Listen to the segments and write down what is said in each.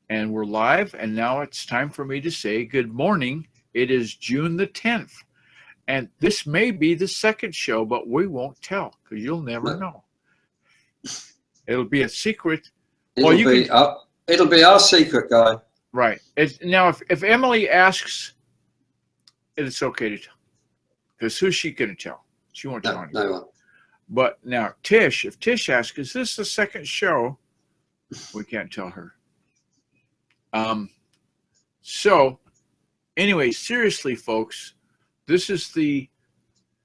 And we're live, and now it's time for me to say good morning. It is June the 10th, and this may be the second show, but we won't tell because you'll never No, know. It'll be a secret. Well, it'll you can, be it'll be our secret, guy. right. Now, if Emily asks, it's okay to tell because who's she going to tell? She won't tell No, anyone. no one. But now, if Tish asks, is this the second show? We can't tell her. So, anyway, seriously, folks, this is the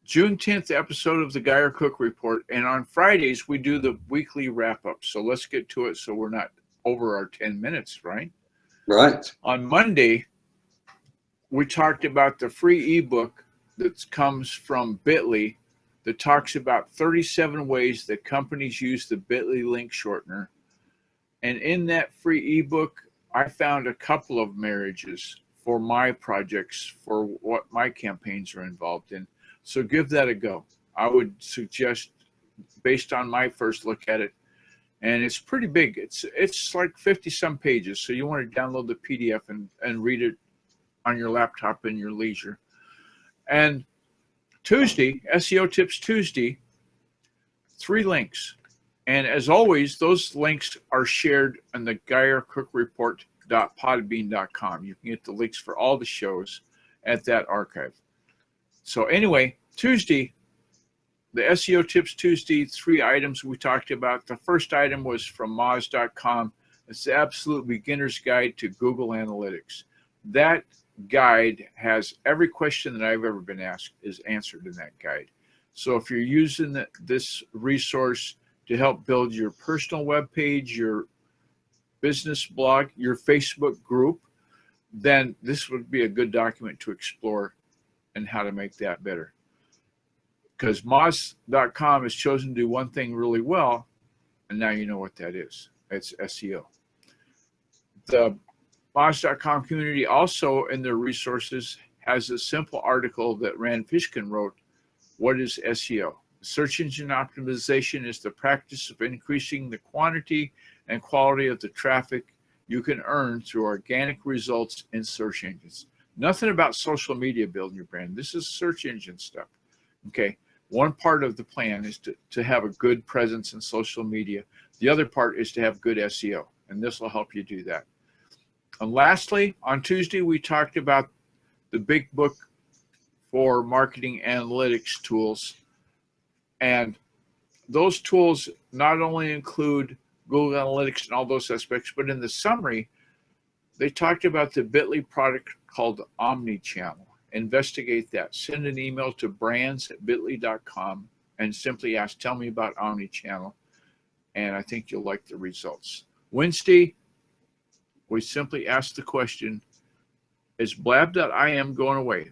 June 10th episode of the Geyer Cook Report, and on Fridays we do the weekly wrap-up. So let's get to it so we're not over our 10 minutes, right? Right. On Monday, we talked about the free ebook that comes from Bitly that talks about 37 ways that companies use the Bitly link shortener. And in that free ebook, I found a couple of marriages for my projects, for what my campaigns are involved in. So give that a go. I would suggest, based on my first look at it, and it's pretty big. It's like 50 some pages. So you want to download the PDF and read it on your laptop in your leisure. And Tuesday, SEO Tips Tuesday, 3 links. And as always, those links are shared on the GeyerCookReport.podbean.com. You can get the links for all the shows at that archive. So anyway, Tuesday, the SEO Tips Tuesday, 3 items we talked about. The first item was from Moz.com. It's the absolute beginner's guide to Google Analytics. That guide has every question that I've ever been asked is answered in that guide. So if you're using this resource to help build your personal web page, your business blog, your Facebook group, then this would be a good document to explore and how to make that better. Because Moz.com has chosen to do one thing really well, and now you know what that is. It's SEO. The Moz.com community also in their resources has a simple article that Rand Fishkin wrote, What is SEO? Search engine optimization is the practice of increasing the quantity and quality of the traffic you can earn through organic results in search engines. Nothing about social media building your brand. This is search engine stuff. Okay. One part of the plan is to have a good presence in social media. The other part is to have good SEO, and this will help you do that. And lastly, on Tuesday, we talked about the big book for marketing analytics tools. And those tools not only include Google Analytics and all those aspects, but in the summary, they talked about the Bitly product called Omnichannel. Investigate that. Send an email to brands@bitly.com and simply ask, tell me about Omnichannel. And I think you'll like the results. Wednesday, we simply asked the question, is blab.im going away?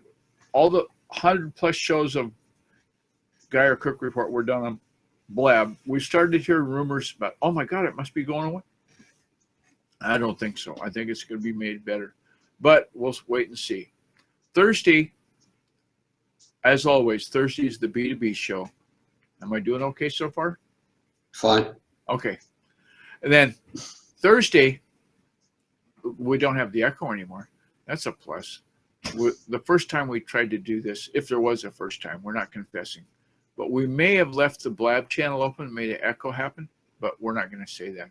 All the 100 plus shows of Geyer Cook Report were done on Blab. We started to hear rumors about, oh my God, it must be going away. I don't think so. I think it's going to be made better, but we'll wait and see. Thursday, as always, Thursday is the B2B show. Am I doing okay so far? Fine. Okay. And then Thursday, we don't have the echo anymore. That's a plus. The first time we tried to do this, if there was a first time, we're not confessing. But we may have left the Blab channel open, made an echo happen, but we're not going to say that.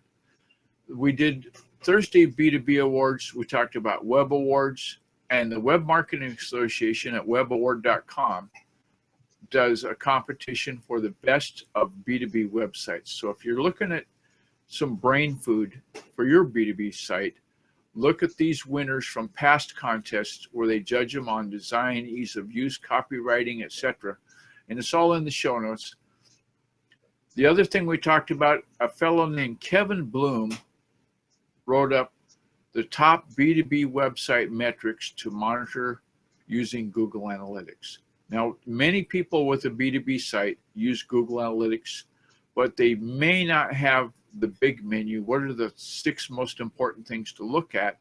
We did Thursday B2B awards. We talked about web awards, and the Web Marketing Association at webaward.com does a competition for the best of B2B websites. So if you're looking at some brain food for your B2B site, look at these winners from past contests where they judge them on design, ease of use, copywriting, etc. And it's all in the show notes. The other thing we talked about, a fellow named Kevin Bloom wrote up the top B2B website metrics to monitor using Google Analytics. Now, many people with a B2B site use Google Analytics, but they may not have the big menu. What are the 6 most important things to look at?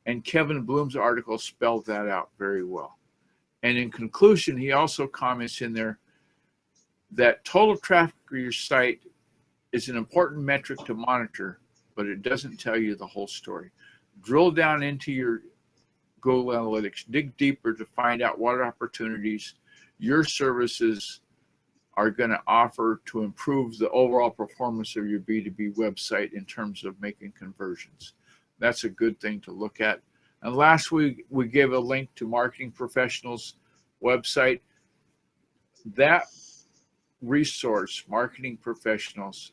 And Kevin Bloom's article spelled that out very well. And in conclusion, he also comments in there that total traffic for your site is an important metric to monitor, but it doesn't tell you the whole story. drill down into your Google Analytics, dig deeper to find out what opportunities your services are going to offer to improve the overall performance of your B2B website in terms of making conversions. That's a good thing to look at. And last week, we gave a link to Marketing Professionals website. That resource, Marketing Professionals,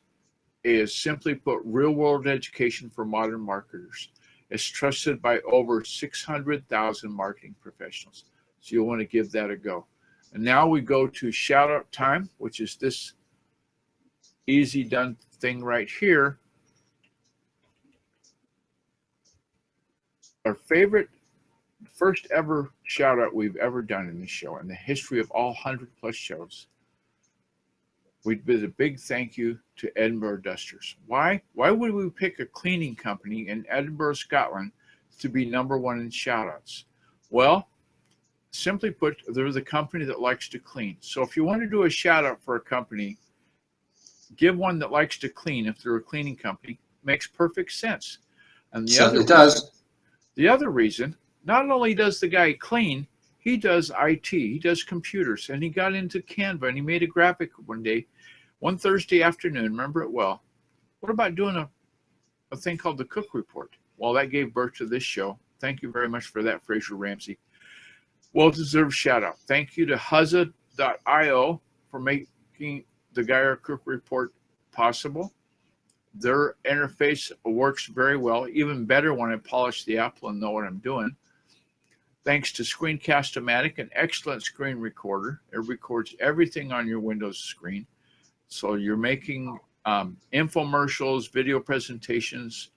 is simply put real-world education for modern marketers. It's trusted by over 600,000 marketing professionals. So you'll want to give that a go. And now we go to shout out time, which is this easy done thing right here. Our favorite, first ever shout out we've ever done in this show in the history of all 100+ shows. We did a big thank you to Edinburgh Dusters. Why? Why would we pick a cleaning company in Edinburgh, Scotland to be #1 in shout outs? Well, simply put, they're the company that likes to clean. So if you want to do a shout out for a company, give one that likes to clean. If they're a cleaning company, makes perfect sense. And the other reason, not only does the guy clean, he does IT, he does computers, and he got into Canva and he made a graphic one Thursday afternoon, remember it well. What about doing a thing called the Cook Report? Well, that gave birth to this show. Thank you very much for that, Fraser Ramsey. Well-deserved shout out. Thank you to Huzza.io for making the Geyer Cook Report possible. Their interface works very well, even better when I polish the apple and know what I'm doing. Thanks to Screencast-O-Matic, an excellent screen recorder. It records everything on your Windows screen. So you're making infomercials, video presentations,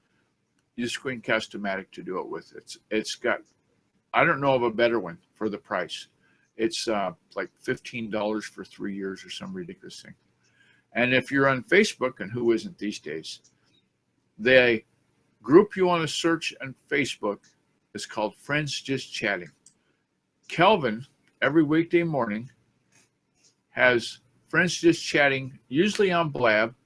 use Screencast-O-Matic to do it with. It's got, I don't know of a better one for the price. It's like $15 for 3 years or some ridiculous thing. And if you're on Facebook, and who isn't these days, the group you want to search on Facebook is called Friends Just Chatting. Kelvin, every weekday morning, has Friends Just Chatting, usually on Blab,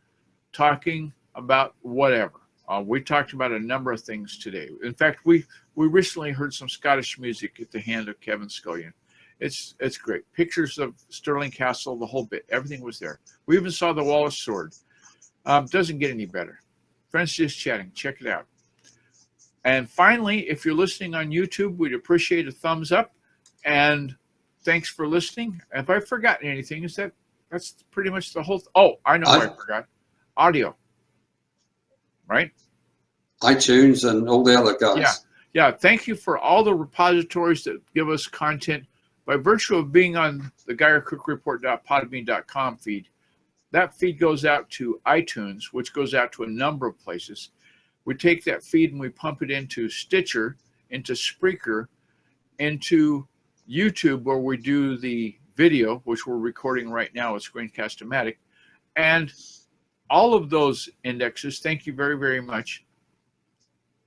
talking about whatever. We talked about a number of things today. In fact, we recently heard some Scottish music at the hand of Kevin Scullion. It's great. Pictures of Stirling Castle, the whole bit. Everything was there. We even saw the Wallace sword. Doesn't get any better. Friends Just Chatting. Check it out. And finally, if you're listening on YouTube, we'd appreciate a thumbs up. And thanks for listening. If I've forgotten anything, that's pretty much the whole. Oh, I know what I forgot. Audio. Right? iTunes and all the other guys. Yeah. Thank you for all the repositories that give us content. By virtue of being on the GeyerCookReport.podbean.com feed, that feed goes out to iTunes, which goes out to a number of places. We take that feed and we pump it into Stitcher, into Spreaker, into YouTube, where we do the video, which we're recording right now with Screencast-O-Matic. And all of those indexes, thank you very, very much.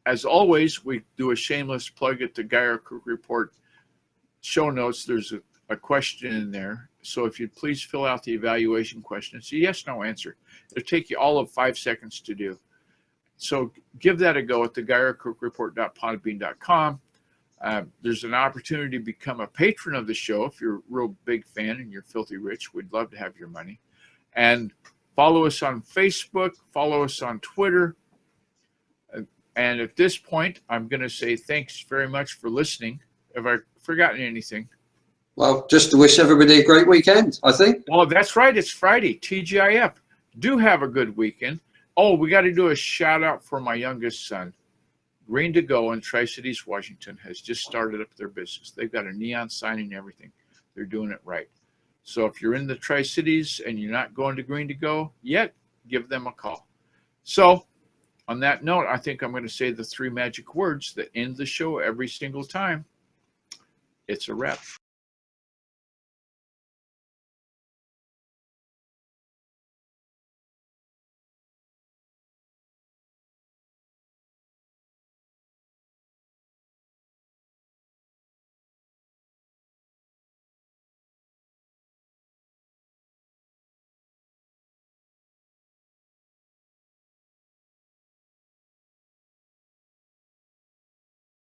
As always, we do a shameless plug at the Geyer Cook Report show notes. There's a question in there. So if you'd please fill out the evaluation question. It's a yes/no answer. It'll take you all of 5 seconds to do. So give that a go at the GeyerCookReport.podbean.com. There's an opportunity to become a patron of the show if you're a real big fan and you're filthy rich. We'd love to have your money. And follow us on Facebook. Follow us on Twitter. And at this point, I'm going to say thanks very much for listening. Have I forgotten anything? Well, just to wish everybody a great weekend, I think. Well, that's right. It's Friday, TGIF. Do have a good weekend. Oh, we got to do a shout out for my youngest son. Green to Go in Tri-Cities, Washington has just started up their business. They've got a neon sign and everything. They're doing it right. So if you're in the Tri-Cities and you're not going to Green to Go yet, give them a call. So on that note, I think I'm going to say the 3 magic words that end the show every single time. It's a wrap.